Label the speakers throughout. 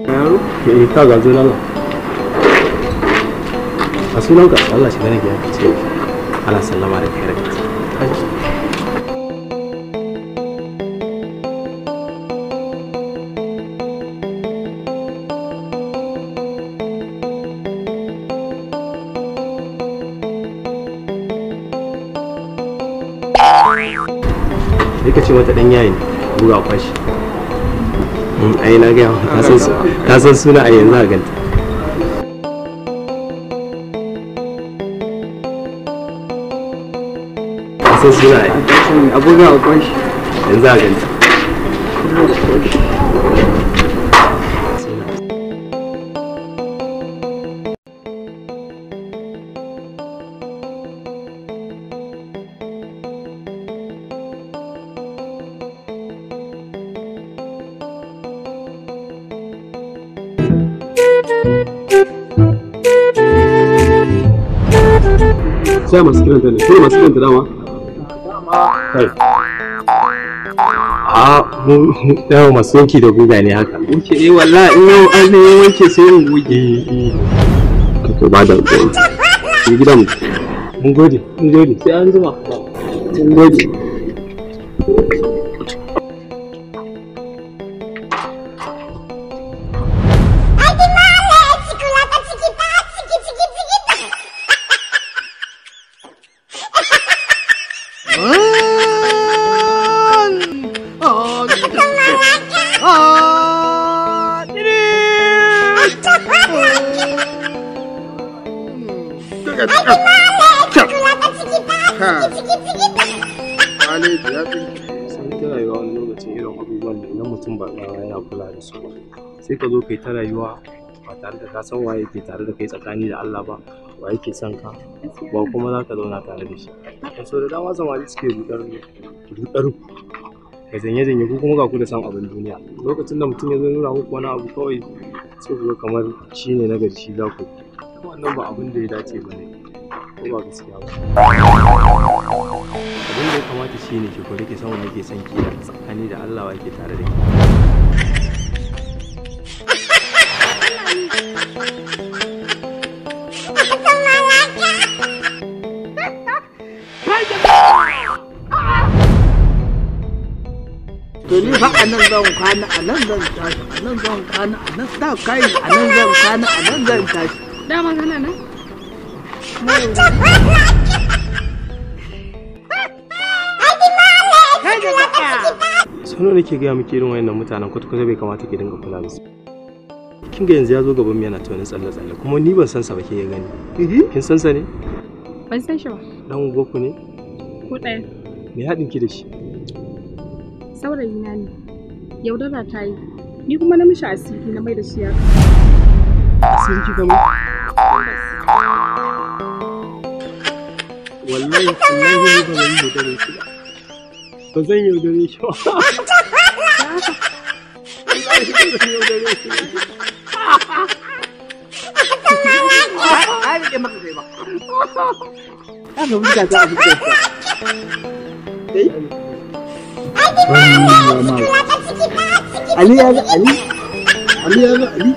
Speaker 1: Yaro? Ka ga zo nan. A sunanka Allah shi gane ki ce ana sallama da kai raka. Ka ce mata dan yayi ne buga kwashi ai na ga ka san suna a yanzu a ganta ka san suna ai a buga kwashi yanzu a ganta sai masu kiranta ne kuma masu kiranta dama kai yawa masu yanki da guga ne haka wuce wallahi in yau an ne wanke sai yin goge to ba da gidan mun gode sai an jima mun gode sai ka zo kai ta rayuwa ba tare da ka san waye ke tare da kai tsakani da Allah ba waye ke son ka ba kuma za ka zauna tare da shi so da dama samari suke rudar ka zanye ku kuma ga ku da san abin duniya lokacin da mutum ya zo nuna muku wani abu kawai sai ku ga kamar shi ne na gari shi za ku wannan ba abin da ya dace ba ne ko ba gaskiya ba abin da ya kamata shi ne ki kore ki san wanda ke son ki tsakani da Allah waye ke tare da ki
Speaker 2: to ni fa anan zan kwana anan zan tashi anan zan kwana anan da kai anan zan kwana anan zan tashi
Speaker 3: dama kana nan
Speaker 1: Sano nake gaya miki irin wayannan mutanen kwata-kwata bai kamata ki dinga kula da su. Kin ga yanzu ya zo gaban mu yana ta wani tsalle-tsalle kuma ni ban san sa ba ke ya gani. Kin san sa ne?
Speaker 3: Ban san shi ba.
Speaker 1: Dan goku ne?
Speaker 3: Ko ɗaya.
Speaker 1: Me haɗin ki da shi?
Speaker 3: Saurayi na ne. Yaudara ta yi. Ni kuma na mishi asiri na mai da shi ya.
Speaker 1: Asiri kika mai? Wallahi ni ba zan yaudare shi ba. Ba zan yaudare shi ba. Ali ya ga Ali. Ali ya ga Ali.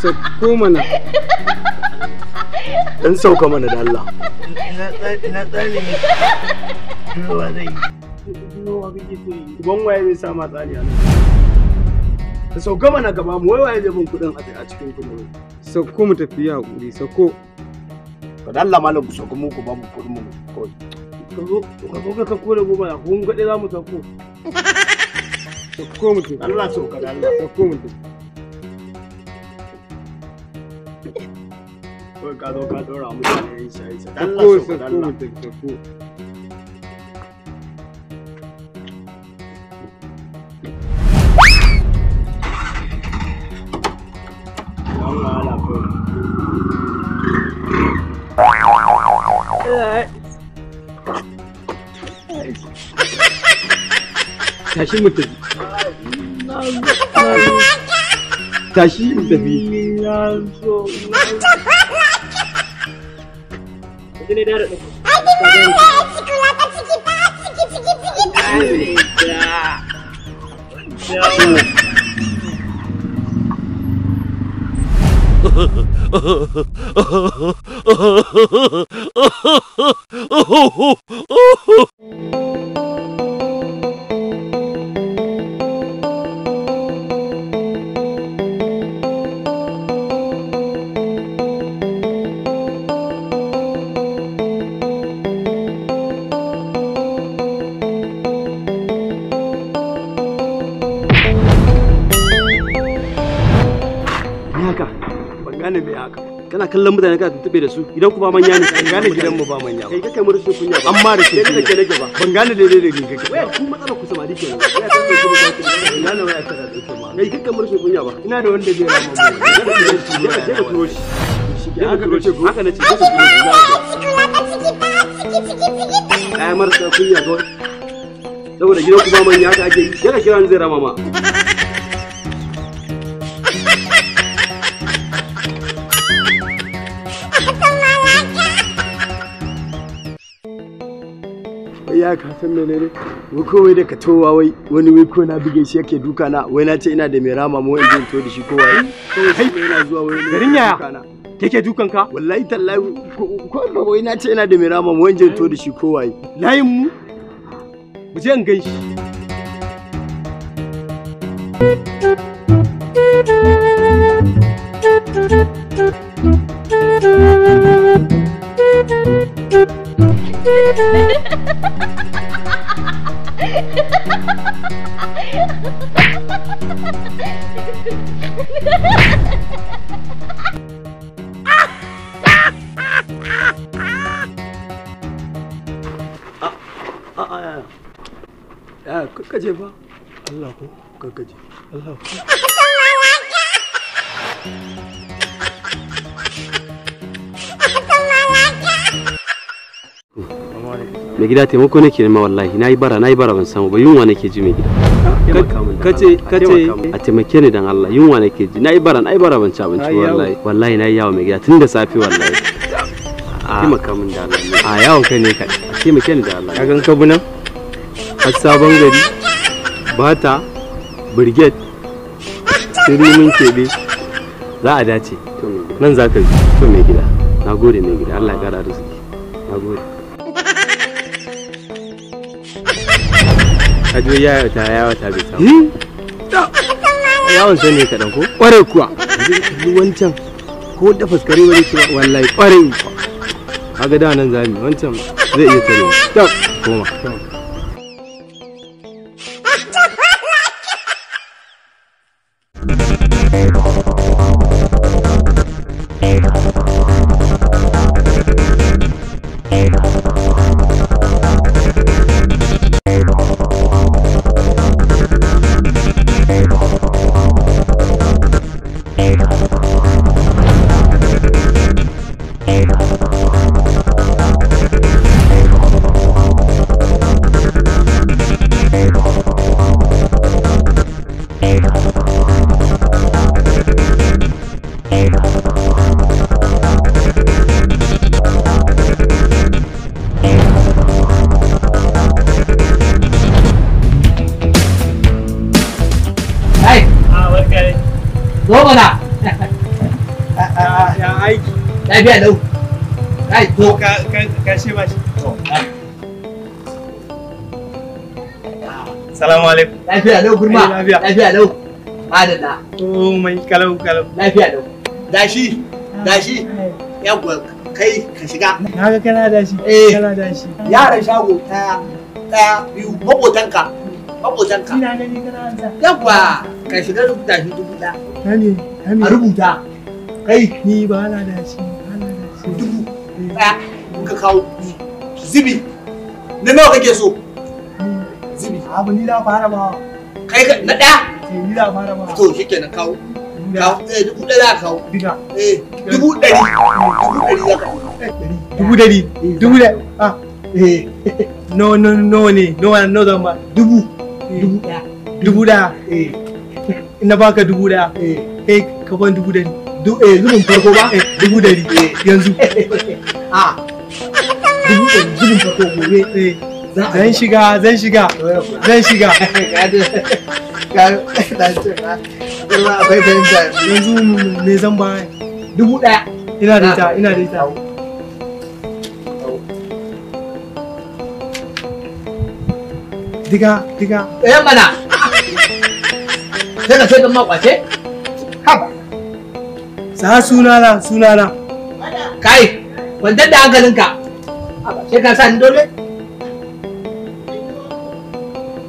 Speaker 1: Sauko mana. Dan sauka mana da Allah.
Speaker 2: Ina tsari ne. Ruwa zai yi.
Speaker 1: Ruwa kake so yi. Ban waye zai sa ma tsari a nan. Ka sauka mana gaba mu waye zai bin kudin a cikin kudin. Sauko mu tafi ya hakuri sauko. Ka da Allah malam ku sauko mu ku ba mu kudin mu kawai. Ka zo ka kore goma na kun gade za mu sauko. Sauko mu tafi. Allah sauka da Allah sauko mu tafi. Ka zo ka dora mutane isa Allah sauka da Allah sauko. tashi mu tafi. Tashi mu tafi. Ne da da. Kana kallon mutane kana tuntube da su idan kuma manya ne kan gane gidan mu ba manya kai kake murshi kunya ba amma da shi kake nake ba ban gane daidai da gidan kake waya kun matsala ku samari kenan waya ta ce kuma kake ina ne waya ta da kake ma kai kake murshi kunya ba ina da wanda zai rama mu ka turo shi haka nace ko haka nace ka turo shi ai marsa kunya ko saboda gidan ku ba manya haka ake yi ka kira ni zai rama ma ya ka san menene wai kowai da ka towa wai wani wai ko na bige shi yake duka na wai na ce ina da mai rama mu wanda in to da shi kowai kai yana zuwa wai garin yaya kake dukan ka wallahi tallahi ko wai na ce ina da mai rama mu wanda in to da shi kowai layin mu je in gan shi Kakkaje ba Allah ko kakkaje Allah ko mai gida taimako nake nema wallahi nayi bara ban samu ba yunwa nake ji mai gida kace a taimake ni dan Allah yunwa nake ji nayi bara ban ci abinci wallahi nayi yawo mai gida tun da safe wallahi taimaka min da Allah a yawon kai ne ka taimake ni da Allah ka gan ka bunan har sabon gari bata brigade sirimin kebe za a dace nan za ka ji to mai gida nagode mai gida Allah ya kara arziki nagode Ajo yawata bai samu. Yawon sai ne kaɗan ko? Ƙwarai kuwa. Yanzu wancan ko da faskare wani ce wallahi ƙwarai kuwa. Kaga da nan zami wancan zai iya tare. Kyau. Koma.
Speaker 2: Zo mana.
Speaker 1: Ya aiki.
Speaker 2: Lafiya lau. Kai to
Speaker 1: ka she ba shi. Assalamu alaikum.
Speaker 2: Lafiya lau gurma. Lafiya lau. Madalla.
Speaker 1: Oh mai kalau.
Speaker 2: Lafiya lau. Dashi. Yawwa kai ka shiga.
Speaker 1: Naga kana dashi. Kana dashi.
Speaker 2: Yaran shago ɗaya biyu maƙotanka.
Speaker 1: Ina gani kana ansa.
Speaker 2: Yawwa ka shiga rubuta shi dubu ɗaya.
Speaker 1: Hani.
Speaker 2: A rubuta. Kai
Speaker 1: Ni ba na dashi.
Speaker 2: dubu ɗaya ka kawo zibi. Na nawa kake so? Zibi.
Speaker 1: Abu ni da fara ba.
Speaker 2: Kai na ɗaya?
Speaker 1: Ni da fara ba.
Speaker 2: To shikenan kawo. Dubu ɗaya za ka kawo.
Speaker 1: Diga.
Speaker 2: Dubu ɗari. Za ka kawo.
Speaker 1: Dubu ɗari. Ah. No ne. No zan ba.
Speaker 2: Dubu.
Speaker 1: Dubu ɗaya. Ina baka 1,000. Ka ban 100.
Speaker 2: Zubin farko ba?
Speaker 1: 100 yanzu.
Speaker 2: Zubin farko gobe.
Speaker 1: Zan shiga.
Speaker 2: Akwai fahimta.
Speaker 1: Yanzu me zan ba?
Speaker 2: 1,000.
Speaker 1: Ina da ita. Diga.
Speaker 2: Mana. Sai ka sai kan makwace? Haba.
Speaker 1: Sa sunana.
Speaker 2: Kai, kwantar da hankalinka. Sai ka sa ni dole?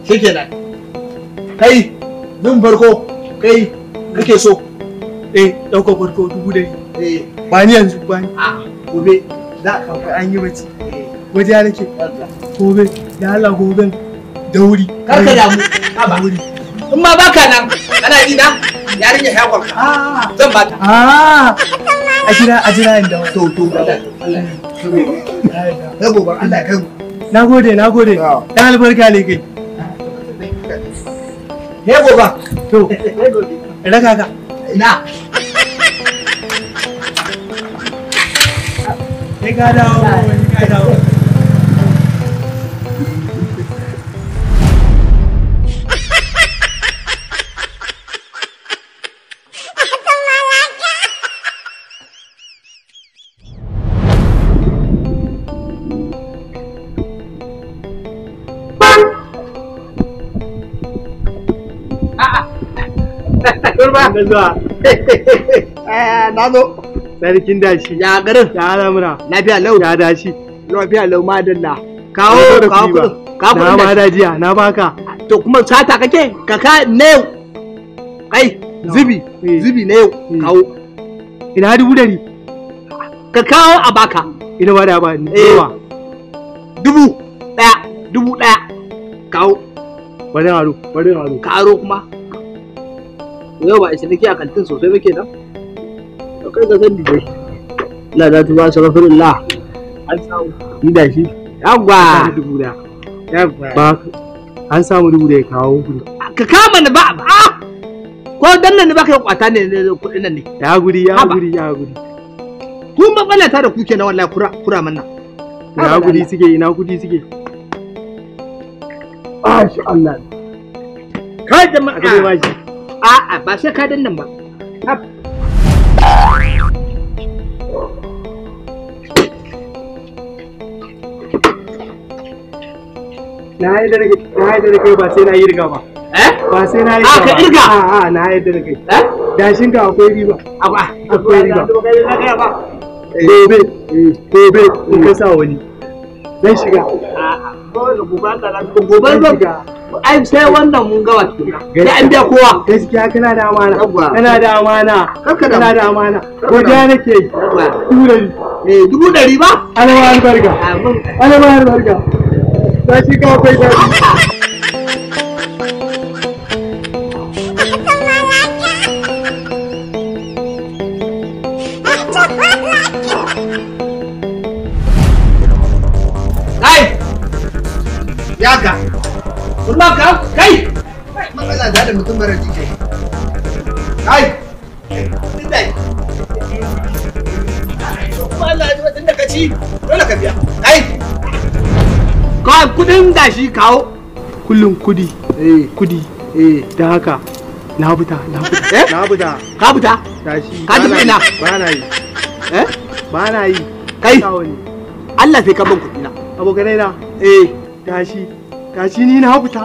Speaker 2: Shi kenan. Kai, zubin farko, kai kake so.
Speaker 1: Ɗauka farko 100. Ba ni yanzu ba ni.
Speaker 2: Gobe.
Speaker 1: Za ka kai an yi bacci. Waje nake. Gobe, da Allah goben da wuri.
Speaker 2: Kar ka damu. Haba. In ma baka nan, ana ji na yarinya ya kwanka. Zan ba ta.
Speaker 1: A jira inda wani.
Speaker 2: To. Ya gobe Allah ya kai mu.
Speaker 1: Na gode. Dan albarka ne kai.
Speaker 2: Ya gobe.
Speaker 1: To. Raka ka.
Speaker 2: Ina.
Speaker 1: Sai ka dawo.
Speaker 2: Na zo.
Speaker 1: Sarkin dashi.
Speaker 2: Ya garin.
Speaker 1: Ya alamura.
Speaker 2: Lafiya lau.
Speaker 1: Ya dashi.
Speaker 2: Lafiya lau madalla. Kawo kudin.
Speaker 1: Na ma da jiya, na baka.
Speaker 2: To kuma sata kake? Kaka ne yau. Kai, zubi ne yau. Kawo.
Speaker 1: Ina 100.
Speaker 2: Ka kawo a baka.
Speaker 1: Ina ba da ba ni. Yawa.
Speaker 2: 1,000. Kawo.
Speaker 1: Bari aro.
Speaker 2: Karo kuma. Yau ba isa nake a kantin sosai ba kenan. To kai ka sani dai. Allah da tuba sallallahu. An samu.
Speaker 1: Ni da shi.
Speaker 2: Yawwa.
Speaker 1: 1,000. Ba an samu 1,000 kawo kuɗi.
Speaker 2: Ka kama ni ba. Ko dan nan ne baka kwata ne kuɗin nan ne.
Speaker 1: Ya guri.
Speaker 2: Kun matsala ta da ku kenan wallahi kura manna.
Speaker 1: Ina kudi suke. Masha Allah.
Speaker 2: Kai jama'a.
Speaker 1: Ka ba shi.
Speaker 2: A'a ba sai ka dannan ba.
Speaker 1: Na yi da kai ba sai na yi riga ba. Ba sai na yi riga ba.
Speaker 2: Ka irga?
Speaker 1: A'a na yi da kai. Dashin ka akwai riba. Akwai riba. Gobe in ka sa wani. Zan shiga.
Speaker 2: Gobe ai sai wannan mun gawa tukuna. Sai an biya kowa.
Speaker 1: Gaskiya kana da amana. Kana da amana. Godia nake yi.
Speaker 2: 100 ba?
Speaker 1: Alama albarka. Za shi ka akwai daɗi.
Speaker 2: Yaka. Kuma kai. Matsala da mutum mara jike. Kai. Kuma Allah ya tunda ka ci dole ka biya. Kai. Ka kudin dashi kawo.
Speaker 1: Kullum kudi. Da haka na fita.
Speaker 2: Ka fita?
Speaker 1: Dashi.
Speaker 2: Ka tafi ina?
Speaker 1: Ba na yi.
Speaker 2: Kai. Allah sai ka ban kudi na.
Speaker 1: Abokanai na. Tashi ni na fita.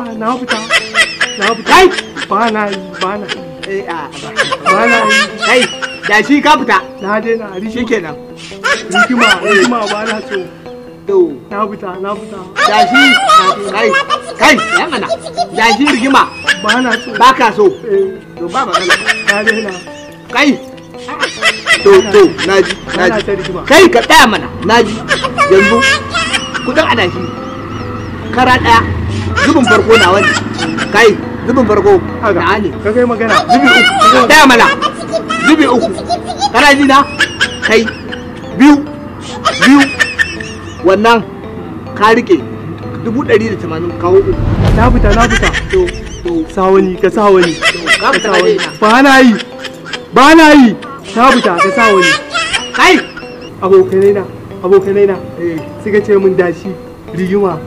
Speaker 2: Kai.
Speaker 1: Ba na yi.
Speaker 2: Kai. Dashi ka fita.
Speaker 1: Na je na
Speaker 2: Shi kenan.
Speaker 1: Rikima ba na so.
Speaker 2: To.
Speaker 1: Na fita.
Speaker 2: Dashi. Kai. Ya mana. Dashi rigima.
Speaker 1: Ba na so.
Speaker 2: Ba ka so. To ba magana.
Speaker 1: Na je na.
Speaker 2: Kai. To naji. Kai ka tsaya mana. Naji. Yanzu kudin adashi. Kara daya. Zubin farko na wani. Kai. Zubin farko. Na ne.
Speaker 1: Ka kai magana.
Speaker 2: Zubi 3. Tsaya mana. Zubi 3. Kana ji na? Kai. Biyu. Wannan ka rike. 180 kawo uku.
Speaker 1: Na fita. To sawani ka sawani.
Speaker 2: Ka fita ne.
Speaker 1: Ba na yi. Na fita ka sawani.
Speaker 2: Kai
Speaker 1: abokanai na suka ce min dashi rigima.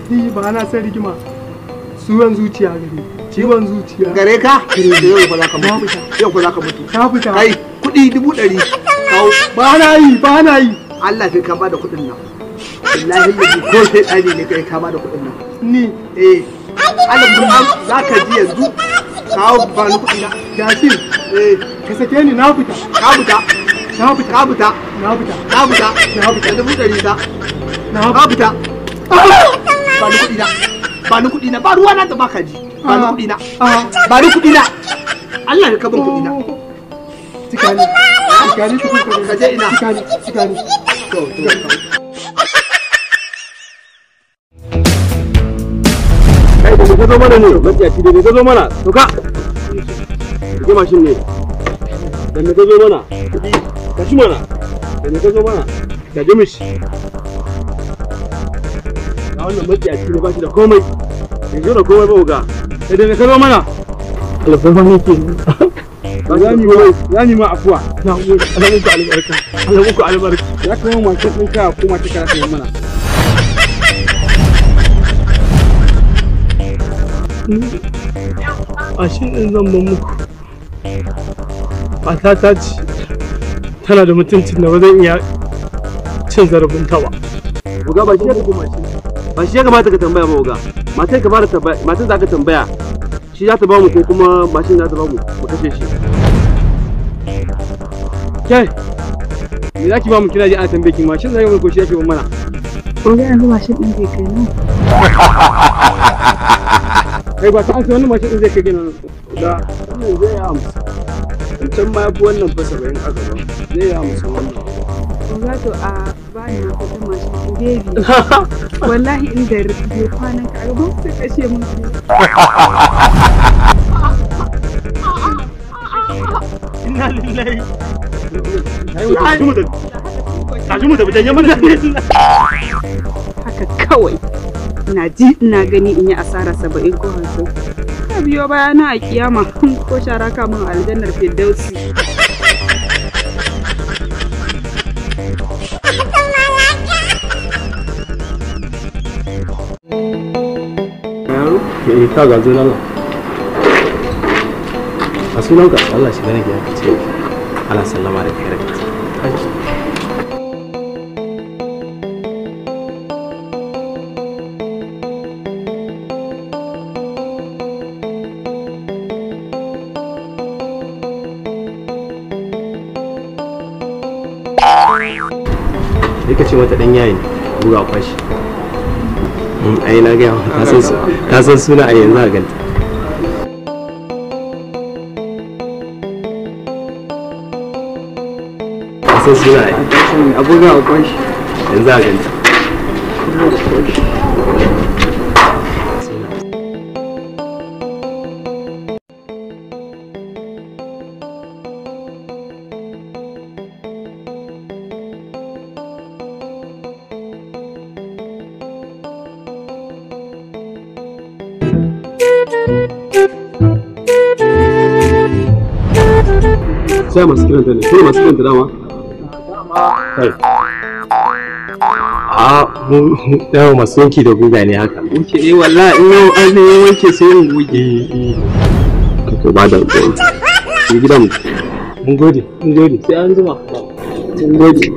Speaker 1: Ni ba na san rigima. Ciwon zuciya gare ka?
Speaker 2: Yau ba za ka mutu.
Speaker 1: Na fita.
Speaker 2: Kai kuɗi 100 kawo.
Speaker 1: Ba na yi.
Speaker 2: Allah sai ka bada kuɗin nan. Wallahi ko sai ɗani ne kai ka bada kuɗin nan.
Speaker 1: Ni
Speaker 2: Allah za ka ji yanzu kawo ba ni kuɗi na.
Speaker 1: Yasir ka sake ni na fita.
Speaker 2: Ka fita.
Speaker 1: Na fita.
Speaker 2: Da 100 ta.
Speaker 1: Na fita.
Speaker 2: Ba ni kuɗi na. Ba ruwa na da baka ji. Ba ni kuɗi na. Allah ka ban kuɗi na.
Speaker 1: Tikani
Speaker 2: ka je ina.
Speaker 1: Tikani. To. Kai da ka zo mana ne, matsiyaci da ka zo mana. To ka. Ke mashin ne. Da ka zo mana. Ka shi mana. Da ka zo mana. Ka ji mishi. Na wannan matsiyaci ne ba shi da komai. Yanzu da komai ba uga. Sai da ka zo mana. Alfarma ne ke. Ya ni ma afuwa. Na gode. Allah muku albarka. Ya kawo mashin ɗinka kuma ta karatu mana. Ashe ɗin zan ban muku. Matata ce tana da mutuncin da ba zan iya cin zarafin ta ba. Uga ba shi ya kamata ka tambaya ba uga. Matar ka fara tambaya, matar za ka tambaya. Shi za ta ba mu ko kuma mashin za ta ba mu kashe shi. Kai, me za ki ba mu kina ji ana tambaye ki mashin zai ko shi yake ban mana?
Speaker 3: Oga yanzu mashin ɗin zai kai nan.
Speaker 1: Kai ba ta an wannan mashin ɗin zai kai gina nan. Da wannan zai yi amsa. Wancan ma ya fi wannan fasa bayan aka ba. Zai yi amsa wannan.
Speaker 3: Oga to a bani na kuɗin mashin ɗin baby. Wallahi inda rufe kwanan ka ga ba su kashe mun.
Speaker 1: Inna lillahi. Tashi mu tafi janye mana.
Speaker 3: Haka kawai ina ji ina gani in yi asara 70 ko 50. Ka biyo bayana a kiyama ko shara ka min aljannar Firdausi.
Speaker 1: Yaro, ka ga zo nan. A sunanka Allah shi gane ki aka ce ana sallama da kai raka. Dika ce mata dan yayi ne buga kwashi. Ai na ga ka san suna a yanzu a ganta. Sun suna yi abubuwa a kwanshi yanzu a ganta. Sai masu kiranta ne, kuma masu kiranta dama? Kai. Yawa masu wanki da guga ne haka. Wanke wallahi in yau an ne wanke sai yin goge. To ba da goge. Ki gidan mun gode. Sai an jima. Mun gode.